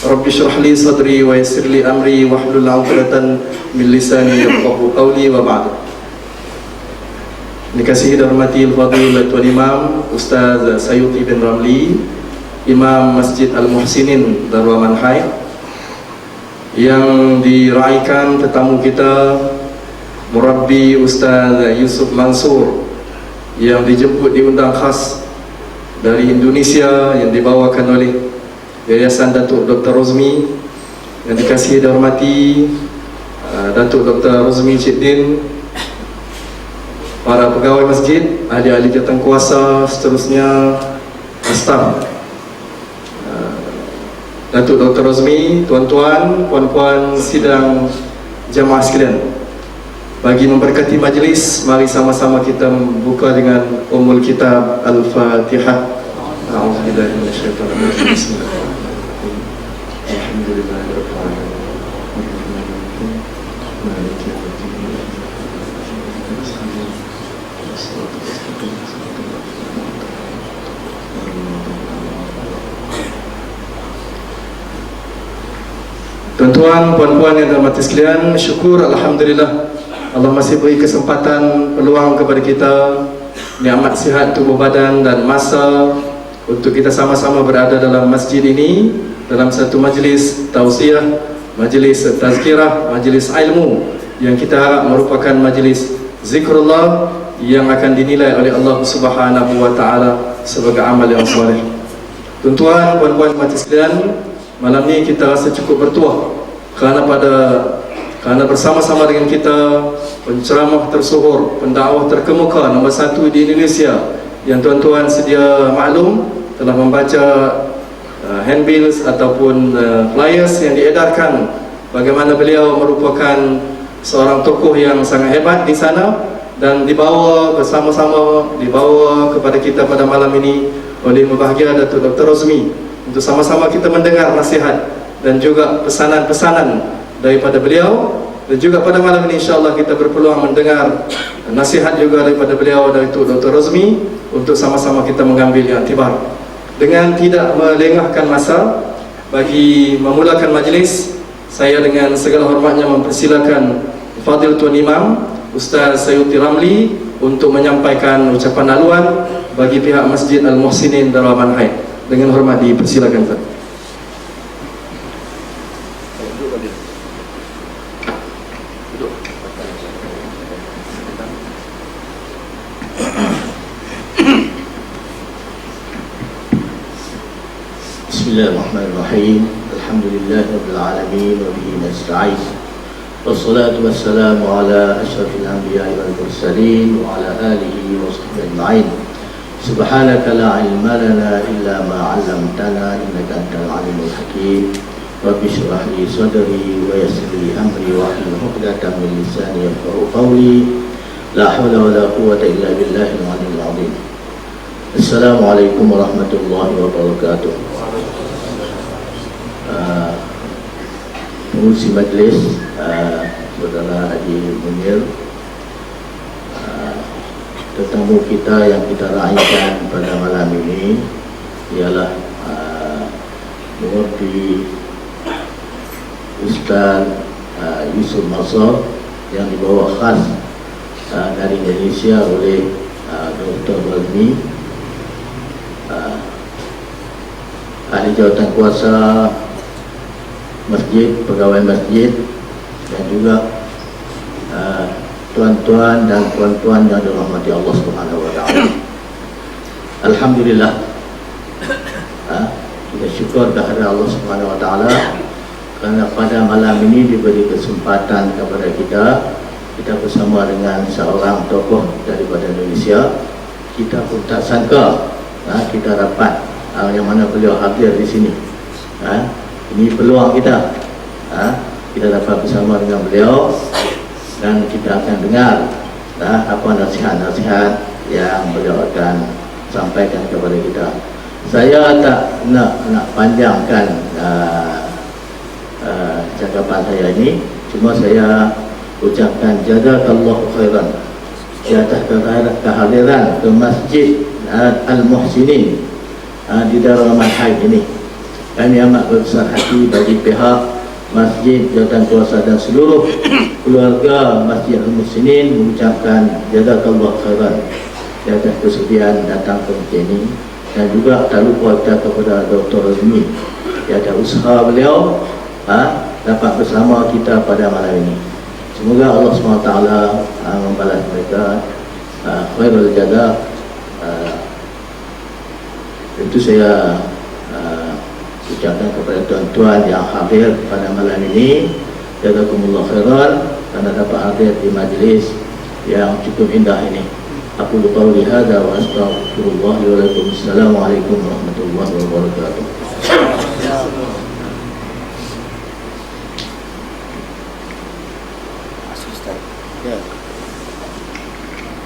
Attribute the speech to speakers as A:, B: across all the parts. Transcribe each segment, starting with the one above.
A: Rabbi shrah li sadri wa yassir li amri wahlul 'uqdatan min lisani yafqahu qawli wa ba'd. Dikasihi dan hormati al-fadhil Tuan Imam Ustaz Sayuti bin Ramli, Imam Masjid Al-Muhsinin Darul Manhai, yang diraikan tetamu kita Murabbi Ustaz Yusuf Mansur yang dijemput diundang khas dari Indonesia, yang dibawakan oleh Yayasan Datuk Dr. Rozmi, yang dikasihi dan hormati Datuk Dr. Rozmi Cik Din, para pegawai masjid, ahli-ahli jawatan kuasa, seterusnya staf Datuk Dr. Rozmi, tuan-tuan, puan-puan sidang jamaah sekalian. Bagi memberkati majlis, mari sama-sama kita membuka dengan Ummul Kitab Al-Fatihah. A'udzubillahi minasyaitonir rajim. Bismillahirrahmanirrahim. Alhamdulillahirabbil alamin. Maliki yaumiddin. Tuan-tuan, puan-puan yang dirahmati sekalian, syukur alhamdulillah Allah masih beri kesempatan, peluang kepada kita, nikmat sihat tubuh badan dan masa untuk kita sama-sama berada dalam masjid ini, dalam satu majlis tausiah, majlis tazkirah, majlis ilmu yang kita harap merupakan majlis zikrullah yang akan dinilai oleh Allah Subhanahu wa taala sebagai amal yang soleh. Tuan-tuan, puan-puan mati sekalian, malam ni kita rasa cukup bertuah kerana bersama-sama dengan kita penceramah tersohor, pendakwah terkemuka nombor 1 di Indonesia yang tuan-tuan sedia maklum telah membaca handbills ataupun flyers yang diedarkan bagaimana beliau merupakan seorang tokoh yang sangat hebat di sana, dan dibawa bersama-sama, dibawa kepada kita pada malam ini oleh berbahagia Datuk Dr. Rozmi untuk sama-sama kita mendengar nasihat dan juga pesanan-pesanan daripada beliau. Dan juga pada malam ini insyaAllah kita berpeluang mendengar nasihat juga daripada beliau, Datuk Dr. Rozmi, untuk sama-sama kita mengambil iktibar. Dengan tidak melengahkan masa, bagi memulakan majlis, saya dengan segala hormatnya mempersilakan Fadil Tuan Imam Ustaz Sayuti Ramli untuk menyampaikan ucapan haluan bagi pihak Masjid Al-Muhsinin Darul Manhai. Dengan hormat dipersilakan, Ustaz.
B: Bismillahirrahmanirrahim. Alhamdulillahirabbil alamin wa bihi nasta'in. Wassalatu wassalamu ala asyrafil anbiya'i wal mursalin wa ala alihi wa sahbihi ajma'in. Subhanaka la ilma lana illa ma 'allamtana innaka antal alimul hakim. Rabbi shrah li sadri wa yassir li amri wa hlul 'uqdatam min lisani yafqahu qawli. La haula wa la quwwata illa billahil 'aliyyil 'azim. Assalamualaikum warahmatullahi wabarakatuh. Pengurusi majlis, Saudara Haji Munir, tetamu kita yang kita raikan pada malam ini ialah Murabbi Ustaz Yusuf Mansur yang dibawa khas dari Indonesia oleh Dr. Rozmi, ahli jawatan kuasa masjid, pegawai masjid, dan juga tuan-tuan dan puan-puan yang dirahmati Allah Subhanahu wa taala. Alhamdulillah, kita syukur kepada Allah Subhanahu wa taala kerana pada malam ini diberi kesempatan kepada kita bersama dengan seorang tokoh daripada Indonesia. Kita pun tak sangka kita dapat yang mana beliau hadir di sini. Ini peluang kita, kita dapat bersama dengan beliau dan kita akan dengar apa nasihat-nasihat yang beliau akan sampaikan kepada kita. Saya tak nak panjangkan cakapan saya ini, cuma saya ucapkan jazakallahu khairan di atas kehadiran ke Masjid Al-Muhsinin di Darul Manhai ini. Kami amat berbesar hati bagi pihak masjid, jawatan kuasa dan seluruh keluarga Masjid Al-Muslimin mengucapkan jazakallah khairan di atas kesediaan datang ke masjid ini, dan juga tak lupa kita kepada Dr. Azmi di atas usaha beliau dapat bersama kita pada malam ini. Semoga Allah SWT membalas mereka khairul jaza. Itu saya ucapkan kepada tuan-tuan yang hadir pada malam ini, jazakumullah khairan karena dapat hadir di majlis yang cukup indah ini. Aku qauli hadza wa astaghfirullah li wa lakum. Assalamualaikum warahmatullahi wabarakatuh.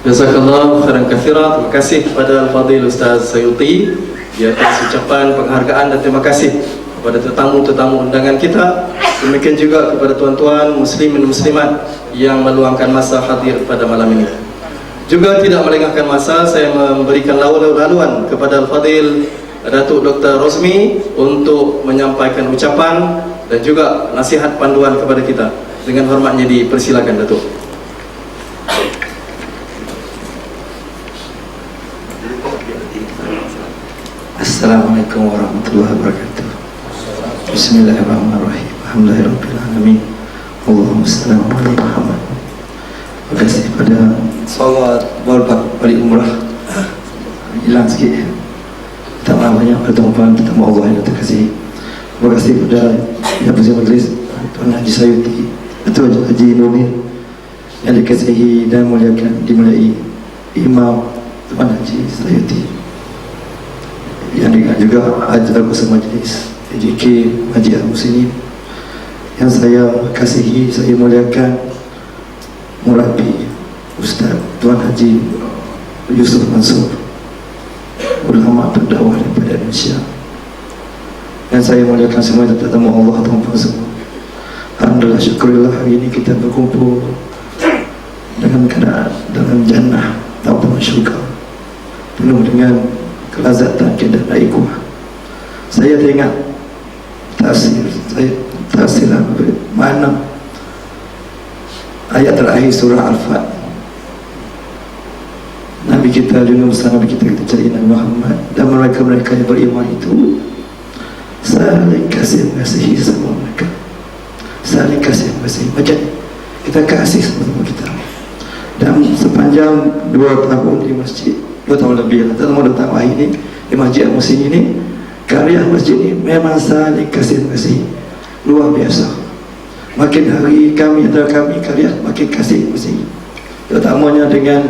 A: Jazakallah khairan katsira. Terima kasih kepada Al-Fadhil Ustaz Sayuti di atas ucapan penghargaan dan terima kasih kepada tetamu-tetamu undangan kita. Demikian juga kepada tuan-tuan muslimin dan muslimat yang meluangkan masa hadir pada malam ini. Juga tidak melengahkan masa, saya memberikan laluan kepada Al-Fadhil Datuk Dr. Rosmi untuk menyampaikan ucapan dan juga nasihat panduan kepada kita. Dengan hormatnya dipersilakan Datuk.
C: Assalamualaikum warahmatullahi wabarakatuh. Bismillahirrahmanirrahim. Alhamdulillahirabbil alamin. Allahumma shalli ala Muhammad. Terima kasih pada sahabat balik umrah. Hilang sikit. Tak banyak pertemuan tetamu Allah yang terkasih. Terima kasih kepada yang bersama majlis Tuan Haji Sayuti, Tuan Haji Nomir yang dikasihi dan dimuliai Imam Tuan Haji Sayuti, yang juga ajar bersama majlis AJK Masjid Al-Muslimin yang saya kasihi, saya muliakan Murabi Ustaz Tuan Haji Yusuf Mansur, ulama berdakwah daripada Indonesia, dan saya muliakan semua tetamu Allah tuan-tuan semua. Alhamdulillah, syukurillah hari ini kita berkumpul dengan keadaan dalam jannah atau syurga penuh dengan kelazatan dan ikhwah. Saya teringat tafsir mana ayat terakhir surah Al-Fat. Nabi kita Yunus, Nabi kita cari Nabi Muhammad, dan mereka yang beriman itu saling kasih mengasihi sama mereka, saling kasih mengasihi. Macam kita kasih sama kita. Dan sepanjang 2 tahun di masjid, 2 tahun lebih, atau 2 tahun ini di Masjid Al-Muslimin ini, karya masjid ini memang saling kasih mengasihi luar biasa. Makin hari kami antara kami karya makin kasih mengasihi, terutamanya dengan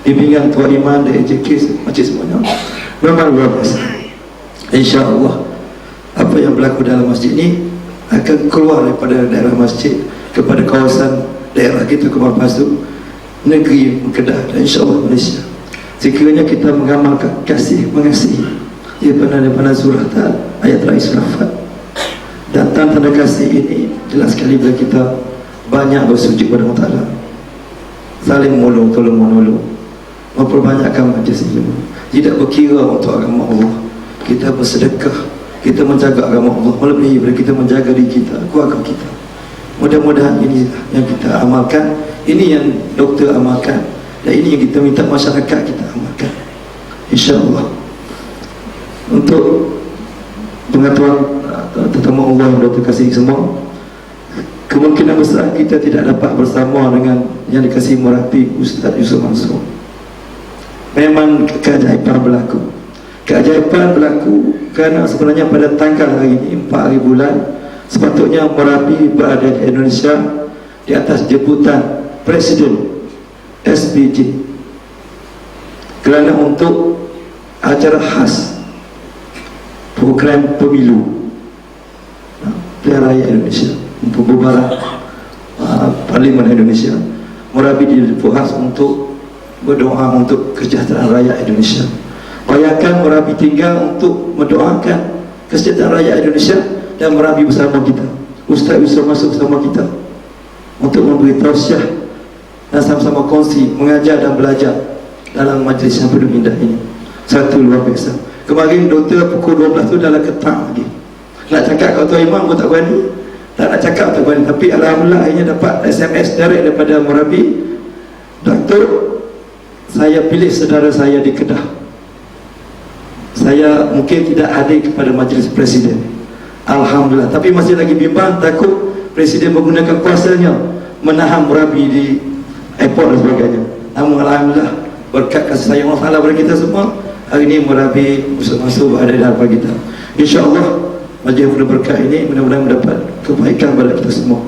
C: bimbingan Tuan Iman dan AJK masjid semuanya memang luar biasa. InsyaAllah apa yang berlaku dalam masjid ini akan keluar daripada daerah masjid kepada kawasan daerah kita, ke Pasu, negeri Kedah, dan insyaAllah Malaysia. Sekiranya kita mengamalkan kasih mengasihi daripada surah ayat terakhir surah Fat, dan tanda kasih ini jelas sekali bila kita banyak bersujud kepada Allah Ta'ala, saling menolong, tolong menolong, memperbanyakkan majlis ilmu, tidak berkira untuk agama Allah. Kita bersedekah, kita menjaga agama Allah melebihi daripada kita menjaga diri kita, keluarga kita. Mudah-mudahan ini yang kita amalkan, ini yang doktor amalkan, dan ini yang kita minta masyarakat kita amalkan, insyaAllah. Untuk pengetahuan tetamu Allah yang doktor kasih semua, kemungkinan besar kita tidak dapat bersama dengan yang dikasihi Murabi Ustaz Yusuf Mansur. Memang keajaiban berlaku. Keajaiban berlaku kerana sebenarnya pada tanggal hari ini 4 hari bulan sepatutnya Murabi berada di Indonesia di atas jemputan Presiden SPJ kerana untuk acara khas program pemilu pilihan raya Indonesia untuk bubaran Parlimen Indonesia. Murabi dibuat untuk berdoa untuk kesejahteraan rakyat Indonesia. Bayangkan Murabi tinggal untuk mendoakan kesejahteraan rakyat Indonesia, dan Murabi bersama kita, Ustaz Yusuf masuk bersama kita untuk memberi tausiah dan sama-sama kongsi, mengajar dan belajar dalam majlis yang penuh indah ini. Satu luar biasa. Kemarin doktor pukul 12 tu dalam ketang lagi. Nak cakap kau Tuan Imam pun tak berani, tak nak cakap tak berani. Tapi alhamdulillah akhirnya dapat SMS direct daripada Murabi, Doktor, saya pilih saudara saya di Kedah. Saya mungkin tidak hadir kepada majlis Presiden, alhamdulillah. Tapi masih lagi bimbang, takut Presiden menggunakan kuasanya menahan Murabi di airport dan sebagainya. Namun alhamdulillah berkat kasih sayang Allah Ta'ala kepada kita semua, hari ini Murabi masuk ada di hadapan kita. InsyaAllah majlis penuh berkat ini mudah-mudahan mendapat kebaikan kepada kita semua.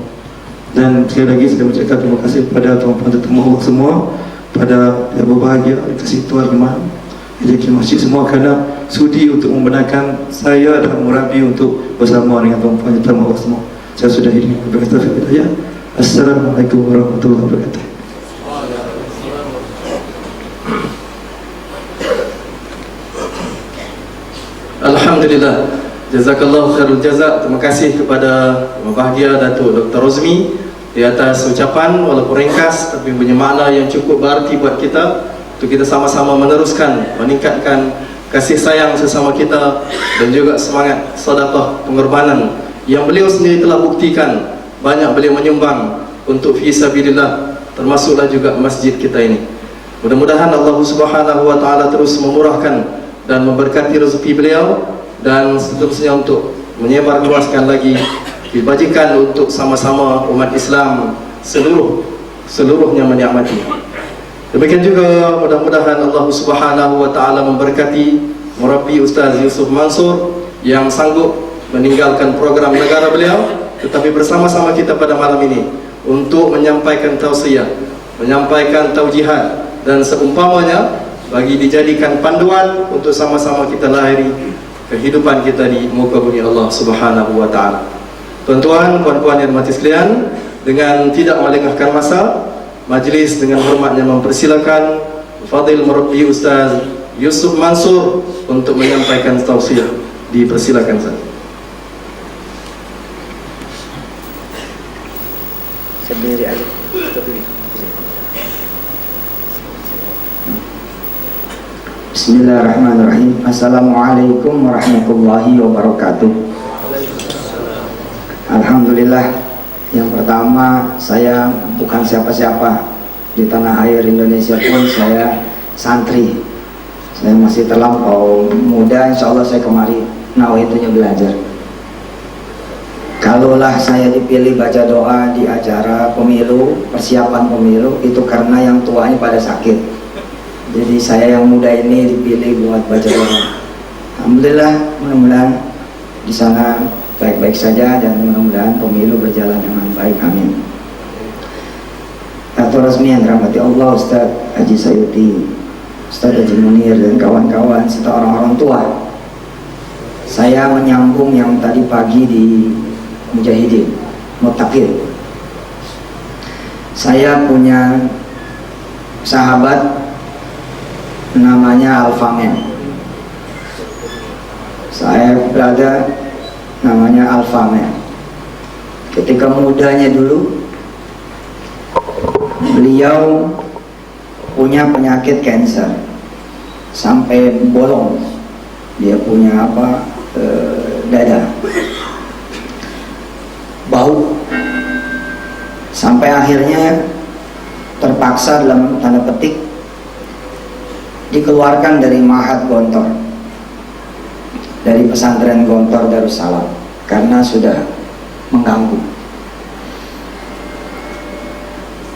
C: Dan sekali lagi saya mengucapkan terima kasih kepada tuan-tuan tetamu awak semua, pada yang berbahagia, kasih Tuan Imam, Haji Masjid semua, kerana sudi untuk membenarkan saya dan Murabi untuk bersama dengan tuan-tuan tetamu awak semua. Saya sudah ini. Assalamualaikum warahmatullahi wabarakatuh.
A: Alhamdulillah, jazakallahu khairul jazak. Terima kasih kepada berbahagia Datuk Dr. Rozmi di atas ucapan walaupun ringkas tapi punya makna yang cukup berarti buat kita, untuk kita sama-sama meneruskan, meningkatkan kasih sayang sesama kita dan juga semangat sedekah pengorbanan yang beliau sendiri telah buktikan. Banyak beliau menyumbang untuk fi sabilillah, termasuklah juga masjid kita ini. Mudah-mudahan Allah Subhanahu wa taala terus memurahkan dan memberkati rezeki beliau, dan seterusnya untuk menyebar luaskan lagi kebajikan untuk sama-sama umat Islam seluruhnya menikmati. Demikian juga mudah-mudahan Allah Subhanahu wa taala memberkati Murabi Ustaz Yusuf Mansur yang sanggup meninggalkan program negara beliau tetapi bersama-sama kita pada malam ini untuk menyampaikan tausiah, menyampaikan taujihat dan seumpamanya bagi dijadikan panduan untuk sama-sama kita lahiri kehidupan kita di muka bumi Allah Subhanahu wa taala. Tuan-tuan, puan-puan yang dirahmati sekalian, dengan tidak melengahkan masa, majlis dengan hormatnya mempersilakan Fadil Murabi Ustaz Yusuf Mansur untuk menyampaikan tausiah. Dipersilakan saja.
D: Sendiri aja. Bismillahirrahmanirrahim. Assalamualaikum warahmatullahi wabarakatuh. Alhamdulillah. Yang pertama, saya bukan siapa-siapa di tanah air Indonesia pun. Saya santri. Saya masih terlampau muda. Insya Allah saya kemari nawaitu belajar. Kalaulah saya dipilih baca doa di acara pemilu, persiapan pemilu, itu karena yang tuanya pada sakit. Jadi saya yang muda ini dipilih buat baca doa. Alhamdulillah, mudah-mudahan di sana baik-baik saja dan mudah-mudahan pemilu berjalan dengan baik. Amin. Datuk Rozmi yang dirahmati Allah, Ustaz Haji Sayuti, Ustaz Haji Munir dan kawan-kawan serta orang-orang tua. Saya menyambung yang tadi pagi di Mujahidin, Muttaqin. Saya punya sahabat namanya Alfamen. Saya berada namanya Alfamen. Ketika mudanya dulu, beliau punya penyakit kanker sampai bolong. Dia punya dada, bau, sampai akhirnya terpaksa dalam tanda petik dikeluarkan dari Ma'had Gontor, dari pesantren Gontor Darussalam, karena sudah mengganggu.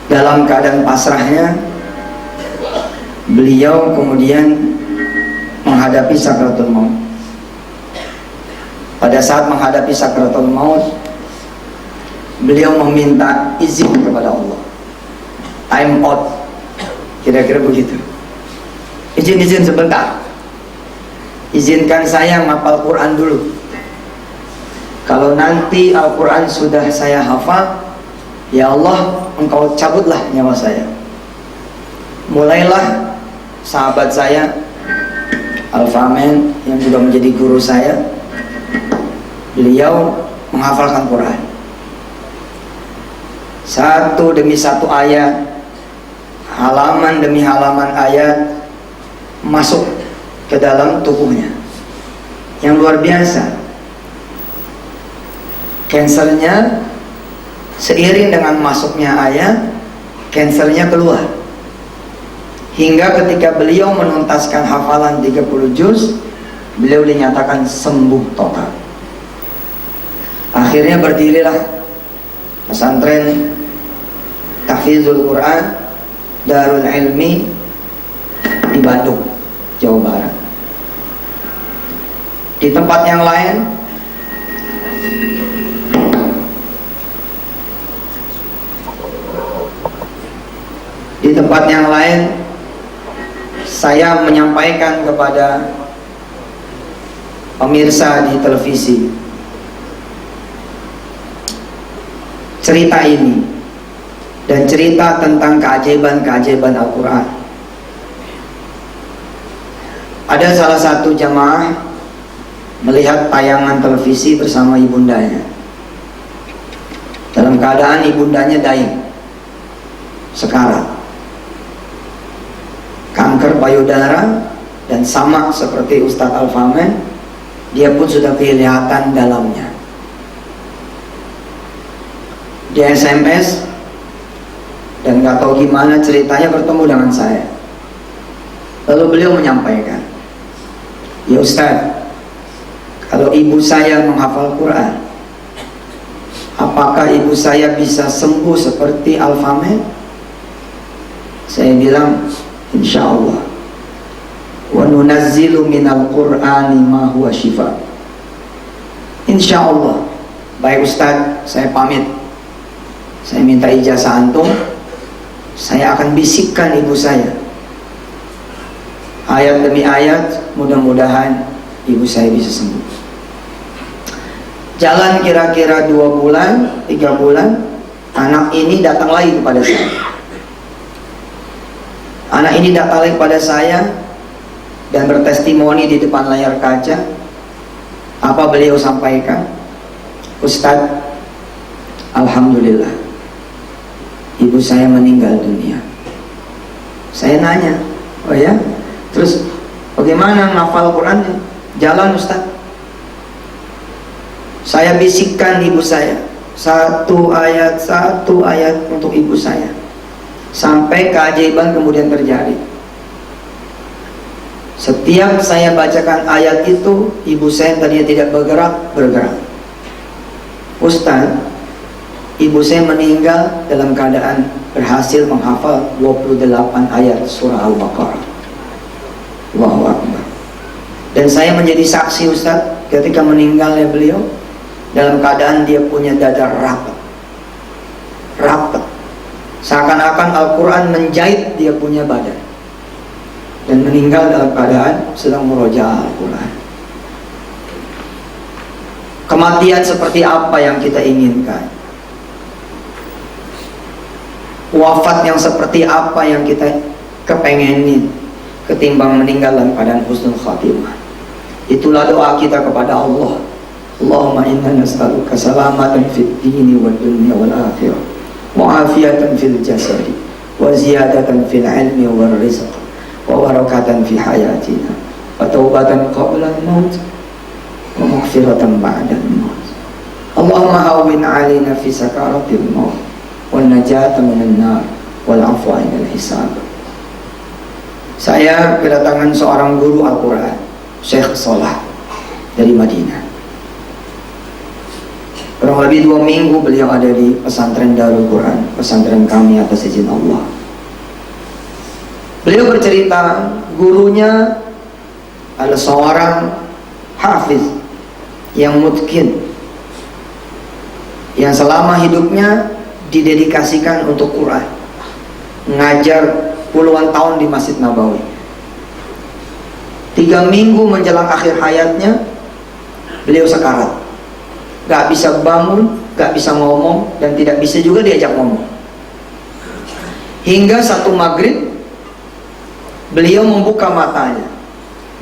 D: Dalam keadaan pasrahnya, beliau kemudian menghadapi sakratul maut. Pada saat menghadapi sakratul maut, beliau meminta izin kepada Allah, time out, kira-kira begitu. Izin sebentar, izinkan saya menghafal Quran dulu. Kalau nanti Al-Quran sudah saya hafal, ya Allah, engkau cabutlah nyawa saya. Mulailah sahabat saya Alfamen yang juga menjadi guru saya, beliau menghafalkan Quran satu demi satu ayat, halaman demi halaman ayat masuk ke dalam tubuhnya. Yang luar biasa, Cancernya seiring dengan masuknya ayat, cancernya keluar. Hingga ketika beliau menuntaskan hafalan 30 juz, beliau dinyatakan sembuh total. Akhirnya berdirilah pesantren Tahfizul Quran Darul Ilmi di Bandung, Jawa Barat. Di tempat yang lain saya menyampaikan kepada pemirsa di televisi cerita ini dan cerita tentang keajaiban-keajaiban Al-Quran. Ada salah satu jamaah melihat tayangan televisi bersama ibundanya. Dalam keadaan ibundanya daing, sekarat, kanker payudara, dan sama seperti Ustadz Al-Famen, dia pun sudah kelihatan dalamnya. Dia SMS dan gak tahu gimana ceritanya bertemu dengan saya. Lalu beliau menyampaikan, "Ya Ustadz, kalau ibu saya menghafal Quran, apakah ibu saya bisa sembuh seperti Al-Famen?" Saya bilang, "Insya Allah. Wa nunazzilu minal Qur'ani ma huwa shifa." Insya Allah. Baik Ustadz, saya pamit. Saya minta ijazah antum. Saya akan bisikkan ibu saya ayat demi ayat, mudah-mudahan ibu saya bisa sembuh. Jalan kira-kira 2 bulan, 3 bulan, anak ini datang lagi kepada saya. Anak ini datang lagi kepada saya dan bertestimoni di depan layar kaca. Apa beliau sampaikan? "Ustadz, alhamdulillah, ibu saya meninggal dunia." Saya nanya, "Oh ya? Terus bagaimana ngafal Qurannya?" "Jalan Ustadz. Saya bisikkan ibu saya satu ayat untuk ibu saya, sampai keajaiban kemudian terjadi. Setiap saya bacakan ayat itu, ibu saya tadinya tidak bergerak. Ustaz, ibu saya meninggal dalam keadaan berhasil menghafal 28 ayat surah Al-Baqarah. Allahu Akbar. Dan saya menjadi saksi Ustaz, ketika meninggalnya beliau, dalam keadaan dia punya dada rapat, seakan-akan Al-Quran menjahit dia punya badan, dan meninggal dalam keadaan sedang murojaah Al-Quran. Kematian seperti apa yang kita inginkan? Wafat yang seperti apa yang kita kepengenin, ketimbang meninggal dalam keadaan husnul khatimah? Itulah doa kita kepada Allah. Allahumma inna nas'aluka salamatan fid dini wal dunya wal akhirah, wa afiyatan fil jasadi, wa ziyadatan fil ilmi wal rizq, wa barakatan fi hayatina, wa taubatan qabla al-maut, wa maghfiratan ba'da al-maut. Allahumma hawwin 'alaina fi sakaratil maut, wan najata minan nar, wal 'afwa 'inal hisab. Saya kedatangan seorang guru Al-Quran, Syekh Salah dari Madinah. Kurang lebih 2 minggu beliau ada di pesantren Darul Quran, pesantren kami atas izin Allah. Beliau bercerita, gurunya adalah seorang hafiz yang mutkin, yang selama hidupnya didedikasikan untuk Quran, ngajar puluhan tahun di Masjid Nabawi. 3 minggu menjelang akhir hayatnya, beliau sekarat, gak bisa bangun, gak bisa ngomong, dan tidak bisa juga diajak ngomong. Hingga satu maghrib, beliau membuka matanya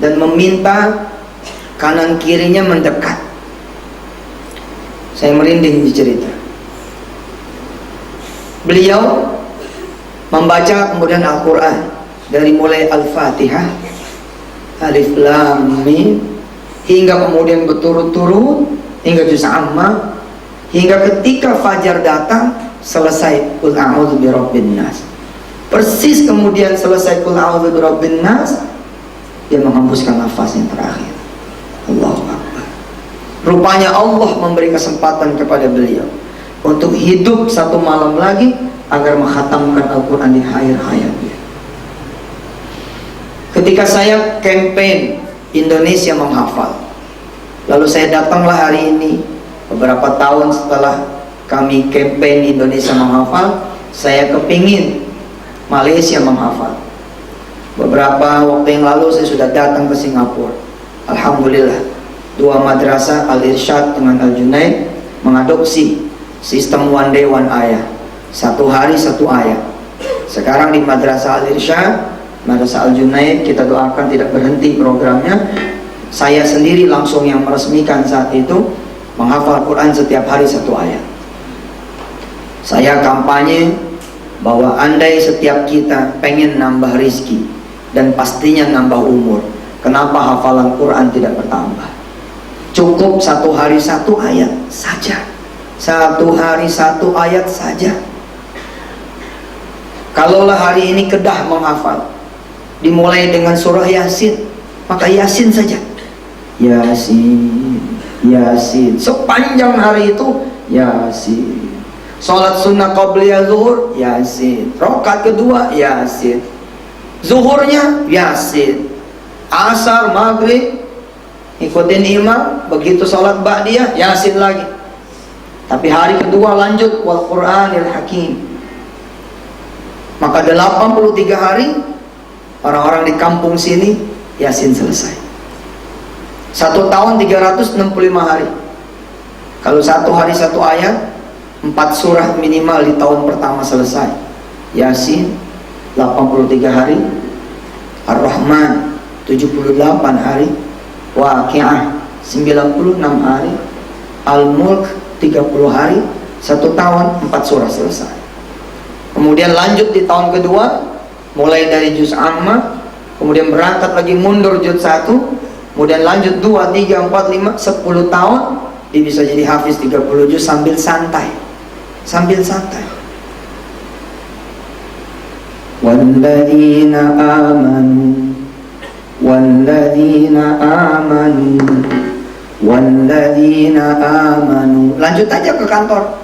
D: dan meminta kanan kirinya mendekat. Saya merinding dicerita. Beliau membaca kemudian Al-Quran dari mulai Al-Fatihah, Alif Lam Mim, hingga kemudian berturut-turut hingga juz Amma, hingga ketika fajar datang selesai qul a'udzu birabbin nas. Persis kemudian selesai qul a'udzu birabbin nas, dia menghembuskan nafas yang terakhir. Allahu Akbar. Rupanya Allah memberi kesempatan kepada beliau untuk hidup satu malam lagi agar menghatamkan Al-Quran di akhir hayatnya. Ketika saya campaign Indonesia menghafal, lalu saya datanglah hari ini beberapa tahun setelah kami campaign Indonesia menghafal, saya kepingin Malaysia menghafal. Beberapa waktu yang lalu saya sudah datang ke Singapura. Alhamdulillah, dua madrasah Al-Irsyad dengan Al-Junaid mengadopsi sistem one day one ayah, satu hari satu ayat. Sekarang di madrasah Al-Irsyad, madrasah Al-Junaid, kita doakan tidak berhenti programnya. Saya sendiri langsung yang meresmikan saat itu, menghafal Quran setiap hari satu ayat. Saya kampanye bahwa andai setiap kita pengen nambah rizki dan pastinya nambah umur, kenapa hafalan Quran tidak bertambah? Cukup satu hari satu ayat saja, satu hari satu ayat saja. Kalaulah hari ini Kedah menghafal, dimulai dengan surah Yasin, maka Yasin saja. Yasin, Yasin, sepanjang hari itu Yasin. Salat sunnah qabliyah zuhur, Yasin. Rakaat kedua, Yasin. Zuhurnya, Yasin. Asar, maghrib, ikutin imam. Begitu salat ba'diyah, Yasin lagi. Tapi hari kedua lanjut wal Qur'anil Hakim. Maka 83 hari orang-orang di kampung sini Yasin selesai. 1 tahun 365 hari. Kalau satu hari satu ayat, 4 surah minimal di tahun pertama selesai. Yasin 83 hari, Ar-Rahman 78 hari, Waqiah 96 hari, Al-Mulk 30 hari. 1 tahun 4 surah selesai. Kemudian lanjut di tahun kedua, mulai dari juz Ammah, kemudian berangkat lagi mundur juz 1, kemudian lanjut 2, 3, 4, 5, 10 tahun dia bisa jadi hafiz 30 juz sambil santai. Sambil santai. Walladzina amanu, walladzina amanu, walladzina amanu. Lanjut aja ke kantor.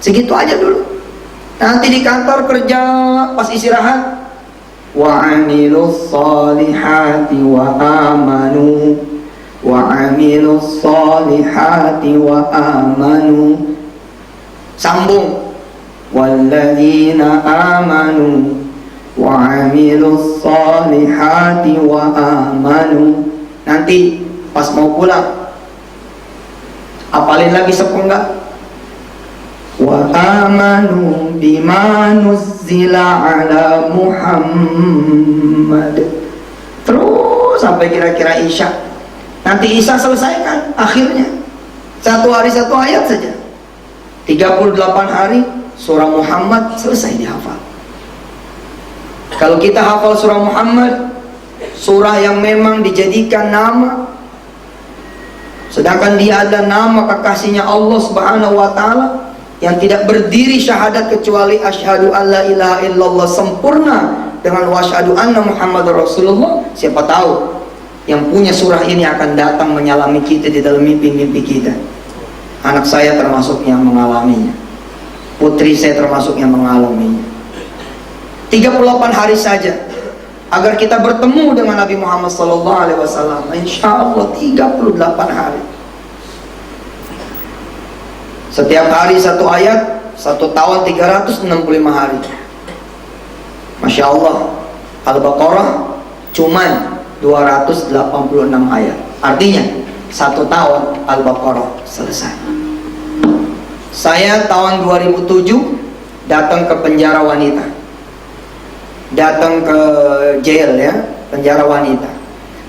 D: Segitu aja dulu. Nanti di kantor kerja, pas istirahat, wa amilus solihati wa amanu, wa amilus solihati wa amanu. Sambung, walladzina amanu wa amilus solihati wa amanu. Nanti pas mau pulang, apalin lagi sepenggal, wa amanu bima nuzzila ala Muhammad. Terus sampai kira-kira Isya. Nanti Isya selesaikan akhirnya. Satu hari satu ayat saja. 38 hari surah Muhammad selesai dihafal. Kalau kita hafal surah Muhammad, surah yang memang dijadikan nama, sedangkan dia ada nama kekasihnya Allah Subhanahu wa taala yang tidak berdiri syahadat kecuali asyhadu alla ilaha illallah sempurna dengan wa asyhadu anna Muhammadar Rasulullah. Siapa tahu yang punya surah ini akan datang menyalami kita di dalam mimpi-mimpi kita. Anak saya termasuk yang mengalaminya, putri saya termasuk yang mengalaminya. 38 hari saja agar kita bertemu dengan Nabi Muhammad SAW. Insya Allah 38 hari. Setiap hari satu ayat, 1 tahun 365 hari. Masya Allah, Al-Baqarah cuman 286 ayat. Artinya 1 tahun Al-Baqarah selesai. Saya tahun 2007 datang ke penjara wanita, datang ke jail ya, penjara wanita.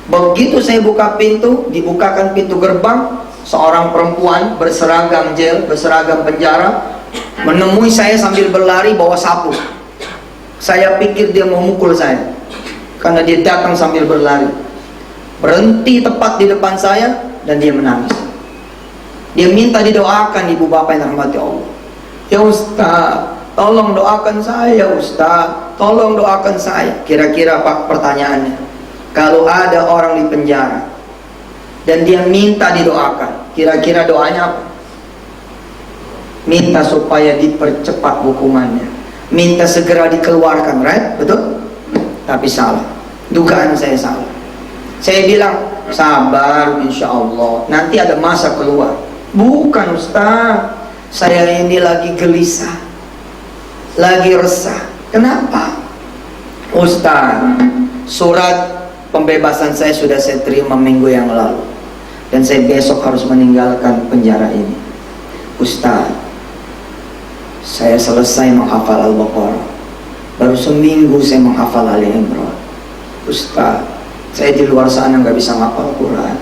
D: Begitu saya buka pintu, dibukakan pintu gerbang, seorang perempuan berseragam jail, berseragam penjara, menemui saya sambil berlari bawa sapu. Saya pikir dia mau mukul saya, karena dia datang sambil berlari. Berhenti tepat di depan saya dan dia menangis. Dia minta didoakan ibu bapak yang dirahmati Allah. Ya Ustaz, tolong doakan saya Ustaz, tolong doakan saya. Kira-kira Pak pertanyaannya, kalau ada orang di penjara dan dia minta didoakan, kira-kira doanya apa? Minta supaya dipercepat hukumannya, minta segera dikeluarkan, right? Betul? Tapi salah, dugaan saya salah. Saya bilang, sabar insya Allah, nanti ada masa keluar. Bukan Ustaz, saya ini lagi gelisah, lagi resah. Kenapa? Ustaz, surat pembebasan saya sudah saya terima minggu yang lalu, dan saya besok harus meninggalkan penjara ini. Ustaz, saya selesai menghafal Al-Baqarah, baru seminggu saya menghafal Ali Imran. Ustaz, saya di luar sana nggak bisa menghafal Quran.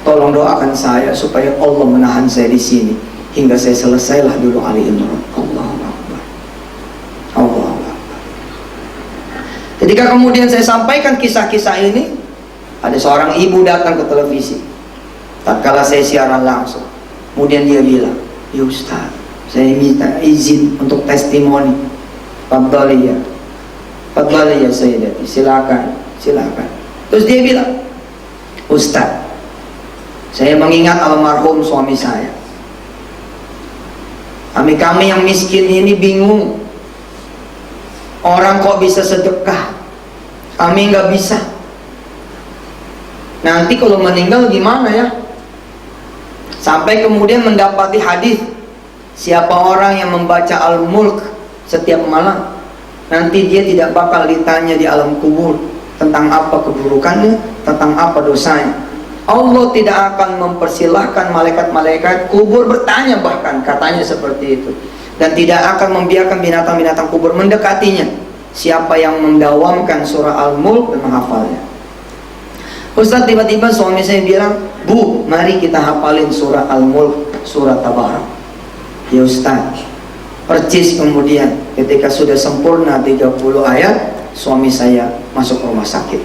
D: Tolong doakan saya supaya Allah menahan saya di sini hingga saya selesailah dulu Ali Imran. Allahu Akbar. Allahu Akbar. Ketika kemudian saya sampaikan kisah-kisah ini, ada seorang ibu datang ke televisi. Tatkala saya siaran langsung, kemudian dia bilang, "Ya Ustaz, saya minta izin untuk testimoni." Fadhali ya Sayyidati, silakan. Terus dia bilang, "Ustaz, saya mengingat almarhum suami saya. Kami yang miskin ini bingung. Orang kok bisa sedekah, kami nggak bisa. Nanti kalau meninggal gimana ya?" Sampai kemudian mendapati hadis, siapa orang yang membaca Al-Mulk setiap malam, nanti dia tidak bakal ditanya di alam kubur tentang apa keburukannya, tentang apa dosanya. Allah tidak akan mempersilahkan malaikat-malaikat kubur bertanya, bahkan katanya seperti itu. Dan tidak akan membiarkan binatang-binatang kubur mendekatinya. Siapa yang mendawamkan surah Al-Mulk dan menghafalnya. Ustaz, tiba-tiba suami saya bilang, "Bu, mari kita hafalin surah Al-Mulk, surah Tabarak." Ya Ustaz, percis kemudian ketika sudah sempurna 30 ayat, suami saya masuk rumah sakit.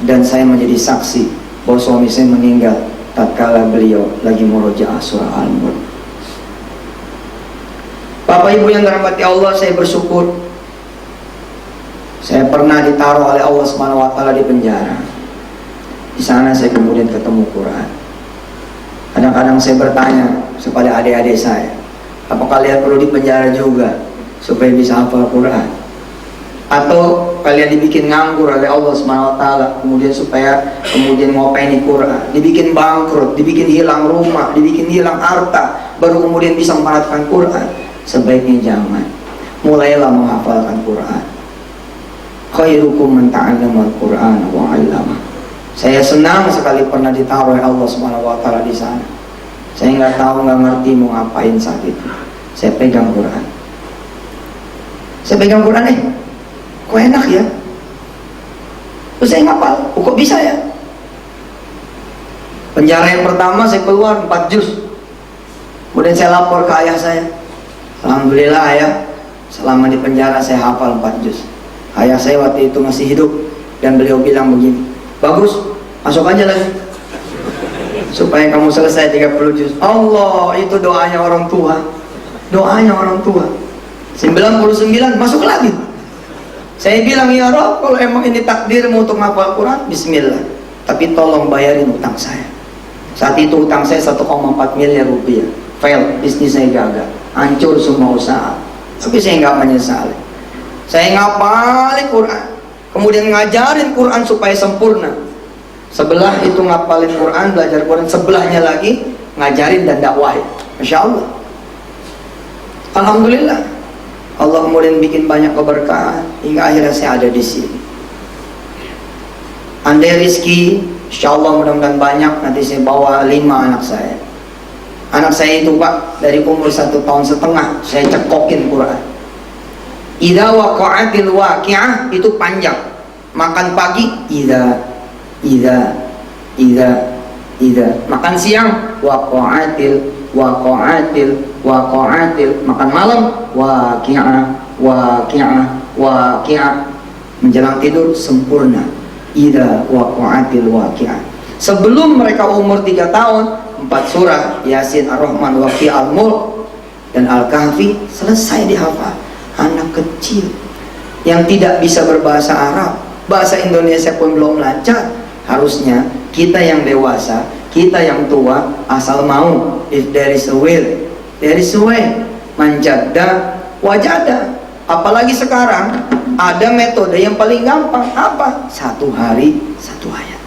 D: Dan saya menjadi saksi bahwa suami saya meninggal tatkala beliau lagi murojaah surah Al-Mulk. Bapak Ibu yang dirahmati Allah, saya bersyukur saya pernah ditaruh oleh Allah SWT di penjara. Di sana saya kemudian ketemu Quran. Kadang-kadang saya bertanya kepada adik-adik saya, apa kalian perlu di penjara juga supaya bisa hafal Quran? Atau kalian dibikin nganggur oleh Allah SWT kemudian supaya kemudian ngopaini Quran, dibikin bangkrut, dibikin hilang rumah, dibikin hilang harta, baru kemudian bisa mengharapkan Quran? Sebaiknya jangan. Mulailah menghafalkan Quran. Khairukum man ta'allama al-Quran wa 'allama. Saya senang sekali pernah ditaruh oleh Allah SWT di sana. Saya nggak tahu, nggak ngerti mau ngapain saat itu. Saya pegang Quran. Kok enak ya? Terus saya ngapal, kok bisa ya? Penjara yang pertama saya keluar 4 juz. Kemudian saya lapor ke ayah saya. Alhamdulillah ayah, selama di penjara saya hafal 4 juz. Ayah saya waktu itu masih hidup dan beliau bilang begini, "Bagus, masuk aja lagi supaya kamu selesai 30 juz." Allah, itu doanya orang tua. Doanya orang tua. 99 masuk lagi. Saya bilang, "Ya Rabb, kalau emang ini takdirmu untuk menghafal Quran, bismillah. Tapi tolong bayarin utang saya." Saat itu utang saya 1,4 miliar rupiah. Fail, bisnis saya gagal, hancur semua usaha. Tapi saya nggak menyesali. Saya ngapalin Quran, kemudian ngajarin Quran supaya sempurna. Sebelah itu ngapalin Quran, belajar Quran, sebelahnya lagi ngajarin dan dakwahin. Masya Allah. Alhamdulillah. Allah kemudian bikin banyak keberkahan hingga akhirnya saya ada di sini. Andai rezeki, insya Allah mudah-mudahan banyak, nanti saya bawa 5 anak saya. Anak saya itu Pak, dari umur 1,5 tahun saya cekokin Quran. Idza waqa'atil waqi'ah itu panjang. Makan pagi idza. Makan siang waqa'atil. Makan malam waqi'ah. Menjelang tidur sempurna. Idza waqa'atil waqi'ah. Sebelum mereka umur 3 tahun, 4 surah, Yasin, Ar-Rahman, Waqi, Al-Mulk, dan Al-Kahfi selesai dihafal. Anak kecil yang tidak bisa berbahasa Arab, bahasa Indonesia pun belum lancar. Harusnya kita yang dewasa, kita yang tua, asal mau, if there is a will, there is a way. Manjadda wajada. Apalagi sekarang ada metode yang paling gampang. Apa? 1 hari 1 ayat.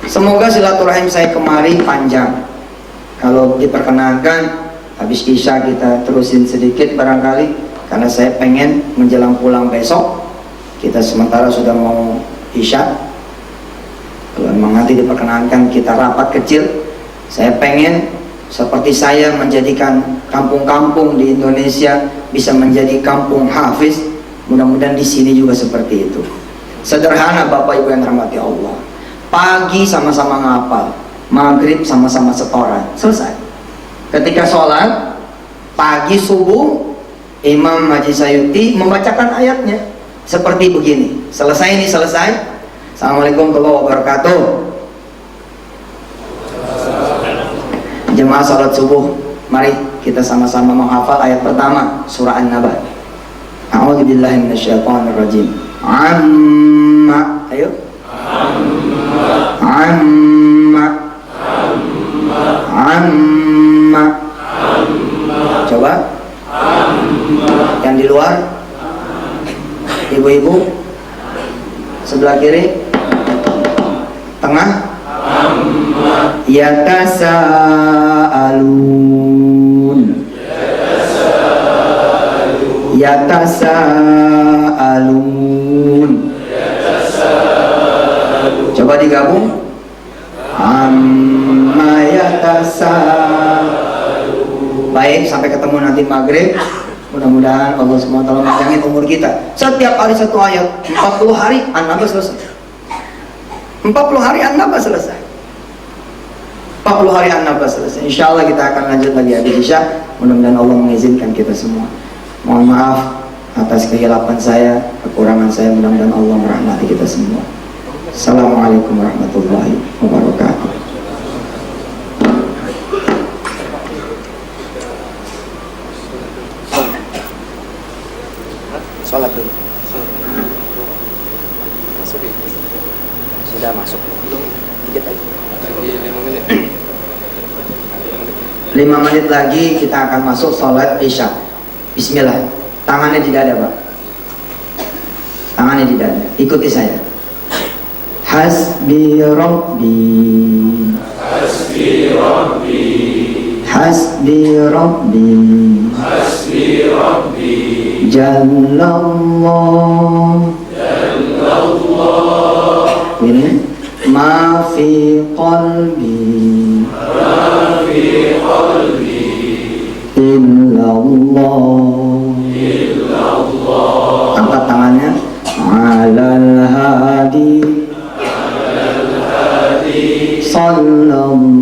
D: Semoga silaturahim saya kemari panjang. Kalau diperkenankan, habis Isya kita terusin sedikit barangkali, karena saya pengen menjelang pulang besok. Kita sementara sudah mau Isya. Kalau memang nanti diperkenankan kita rapat kecil, saya pengen seperti saya menjadikan kampung-kampung di Indonesia bisa menjadi kampung hafiz. Mudah-mudahan di sini juga seperti itu. Sederhana Bapak Ibu yang rahmati Allah. Pagi sama-sama ngapal, maghrib sama-sama setoran, selesai. Ketika sholat pagi subuh, Imam Haji Sayuti membacakan ayatnya seperti begini. Selesai ini selesai. Assalamualaikum warahmatullahi wabarakatuh. Jemaah salat subuh, mari kita sama-sama menghafal ayat pertama surah An-Naba. A'udzubillahi minasyaitonirrajim. Amma, ayo. Amma. Coba. Yang di luar. Ibu-ibu. Sebelah kiri. Tengah. Yatasaalun. Yatasaalun. Coba digabung. Amma yatasaalun. Baik, sampai ketemu nanti maghrib. Mudah-mudahan Allah SWT panjangin umur kita. Setiap hari 1 ayat, 40 hari An-Naba selesai. 40 hari An-Naba selesai. 40 hari An-Naba selesai. Insya Allah kita akan lanjut lagi habis Isya. Mudah-mudahan Allah mengizinkan kita semua. Mohon maaf atas kehilapan saya, kekurangan saya. Mudah-mudahan Allah merahmati kita semua. Assalamualaikum warahmatullahi wabarakatuh. Salat dulu. Sudah masuk. Dikit lagi. 5 menit lagi kita akan masuk salat Isya. Bismillah. Tangannya di dada, Pak. Tangannya di dada. Ikuti saya. Hasbi Rabbi. Hasbi Rabbi. Hasbi Rabbi. Hasbi Rabbi. Jallallah. Jallallah. Ini ma fi qalbi. Ma fi qalbi. Illallah. Illallah. Angkat tangannya. Alal hadi. Alal hadi. Sallallahu.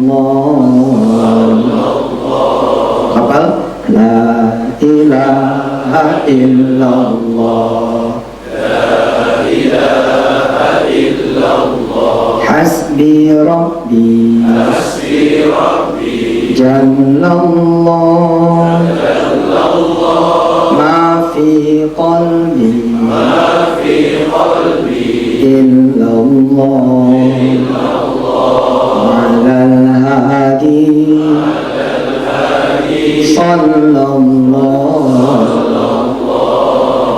D: Kapal. La ilaha illallah. La ilaha illallah. Hasbi Rabbi. Hasbi Rabbi. Jallallah. Jallallah. Ma fi qalbi. Ma fi qalbi. Illallah. Illallah. Alal hadi. Alal hadi. Sallallahu.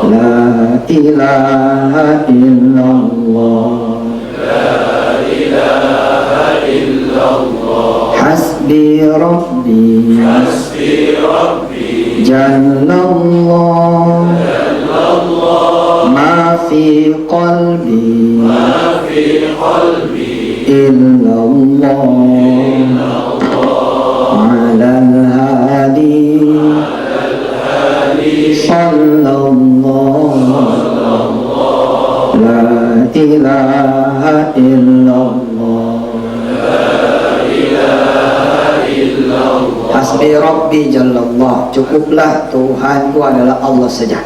D: La ilaha illallah. La ilaha illallah. Hasbi Rabbi. Hasbi Rabbi. Jallallah. Jallallah. Ma fi qalbi. Ma fi qalbi. Illallah. Illallah. Alal hadi. Alal hadi. Sallallahu. La ilaha illallah. Hasbi Rabbi Jallallah. Cukuplah Tuhanku adalah Allah saja.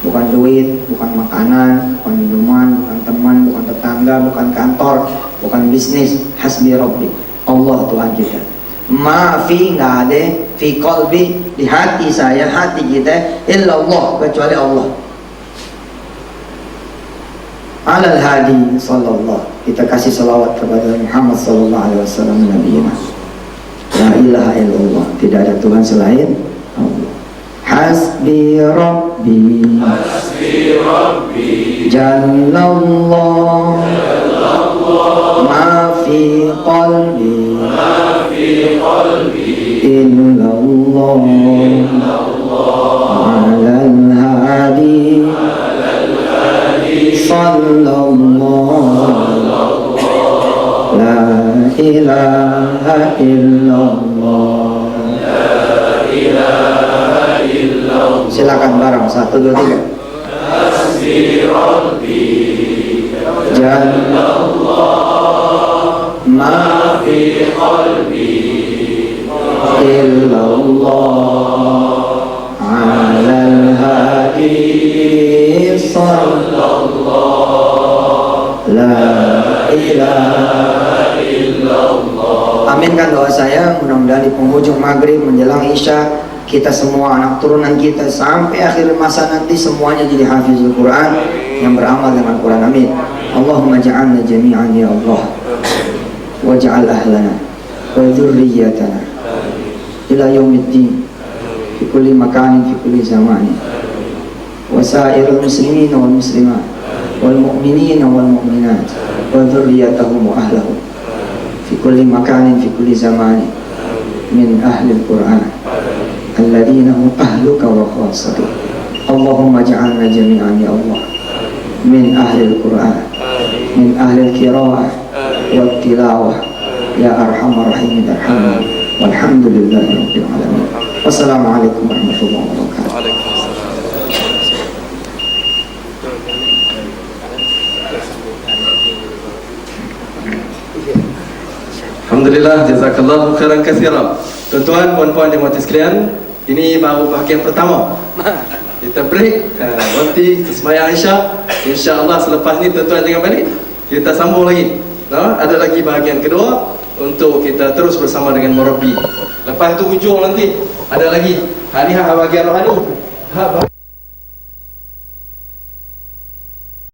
D: Bukan duit, bukan makanan, bukan minuman, bukan teman, bukan tetangga, bukan kantor, bukan bisnis. Hasbi Rabbi. Allah Tuhan kita. Ma fi, nggak ada, fi qalbi, di hati saya, hati kita, illallah, kecuali Allah. Alal hadi sallallahu, kita kasih salawat kepada Muhammad sallallahu alaihi wasallam Nabi Yunus. La ilaha illallah, tidak ada Tuhan selain Allah. Hasbi Rabbi, Jallallah, ma fi qalbi, illallah, alal hadi, sallallahu, la ilaha illallah. Silakan bareng, 1, 2, 3. Jallallah, ma fi qalbi, illallah, alal hadi, sallallahu, la ilaha illallah. Aminkan doa saya, mudah-mudahan di penghujung maghrib menjelang isya kita semua, anak turunan kita sampai akhir masa nanti semuanya jadi hafizul Quran yang beramal dengan Quran. Amin. Allahumma ja'alna jami'an ya Allah, waj'al ahlana wa dhurriyyatana ila yaumiddin fi kulli makanin fi kulli zamanin wa sa'iril muslimin wal muslimat wal mu'minin wal mu'minat wa dhurriyyatahum wa ahlahum fi kulli makanin fi kulli zamanin min ahli al-Quran الذين هم أهلك وخاصتك. اللهم اجعلنا جميعا يا الله من أهل القرآن، من أهل القراءة والتلاوة يا أرحم الراحمين ارحمنا، والحمد لله رب العالمين. والسلام عليكم ورحمة الله وبركاته.
A: Alhamdulillah, jazakallahu khairan katsiran. Tuan-tuan, puan-puan jemaah sekalian, ini baru bahagian pertama. Kita break, nanti sembahyang Isya. Insya-Allah selepas ni tuan-tuan jangan balik. Kita sambung lagi. Ada lagi bahagian kedua untuk kita terus bersama dengan murabbi. Lepas tu hujung nanti ada lagi. Hari bahagian rohani.